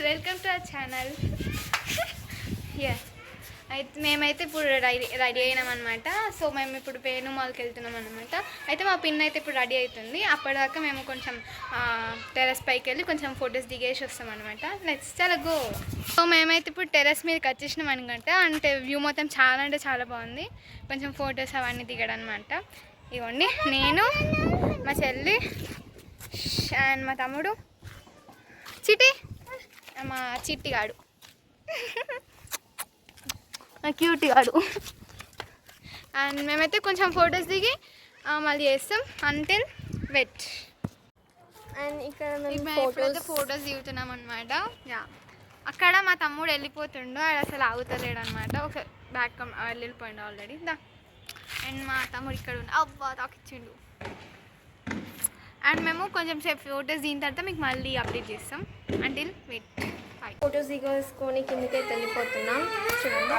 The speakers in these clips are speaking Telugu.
Welcome to our channel. అయితే మేమైతే ఇప్పుడు రెడీ అయినాం అనమాట. సో మేము ఇప్పుడు వేణు మాల్కి వెళ్తున్నాం అనమాట. అయితే మా పిన్ అయితే ఇప్పుడు రెడీ అవుతుంది. అప్పటిదాకా మేము కొంచెం టెర్రస్ పైకి వెళ్ళి కొంచెం ఫొటోస్ దిగేసి వస్తాం అనమాట. నెక్స్ట్ చాలా గో. సో మేమైతే ఇప్పుడు టెర్రస్ మీదకి వచ్చేసినాం అనమాట. అంటే వ్యూ మొత్తం చాలా అంటే చాలా బాగుంది. కొంచెం ఫొటోస్ అవన్నీ దిగడం అనమాట. ఇవ్వండి నేను, మా చెల్లి అండ్ మా తమ్ముడు మా చిట్టిగాడు, మా క్యూట్ గాడు. అండ్ మేమైతే కొంచెం ఫొటోస్ దిగి మళ్ళీ చేస్తాం అంటిల్ వెట్. అండ్ ఇక్కడ ఇప్పుడైతే ఫొటోస్ దిగుతున్నాం అనమాట. అక్కడ మా తమ్ముడు వెళ్ళిపోతుండు, అది అసలు ఆగుతలేడు అనమాట. ఒకసారి బ్యాక్ వెళ్ళిపోయిండు ఆల్రెడీ. అండ్ మా తమ్ముడు ఇక్కడ ఉండి అవ్వా తాకిచ్చిండు. అండ్ మేము కొంచెం సేపు ఫొటోస్ దిగిన తర్వాత మీకు మళ్ళీ అప్డేట్ చేస్తాం. Until wait. ఫొటోస్ దిగేసుకొని కిందకైతే వెళ్ళిపోతున్నాం. చూడండి,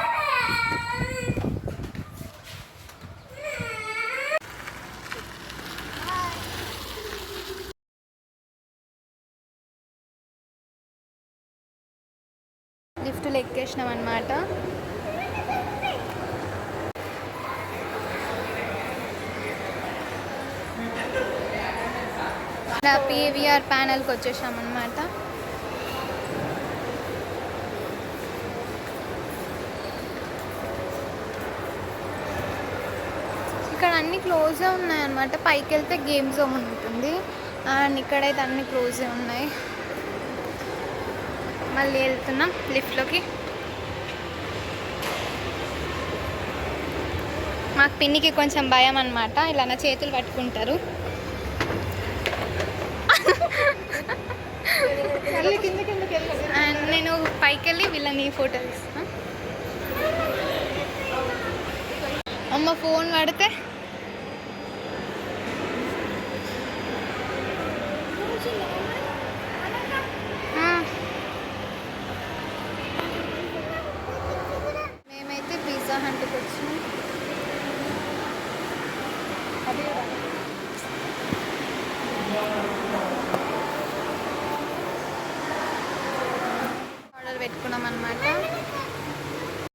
లిఫ్ట్లో ఎక్కేసినాం అనమాట. పీవీఆర్ ప్యానెల్కి వచ్చేసాం అనమాట. ఇక్కడ అన్నీ క్లోజ్గా ఉన్నాయన్నమాట. పైకి వెళ్తే గేమ్ జోన్ ఉంటుంది అండ్ ఇక్కడైతే అన్నీ క్లోజ్గా ఉన్నాయి. మళ్ళీ వెళ్తున్నాం లిఫ్ట్లోకి. మాకు పిన్నికి కొంచెం భయం అనమాట, ఇలా నా చేతులు పట్టుకుంటారు. అండ్ నేను పైకి వెళ్ళి వీళ్ళని ఫోటో తీస్తాను. అమ్మ ఫోన్ పడితే మేమైతే పిజ్జా హట్కి వచ్చి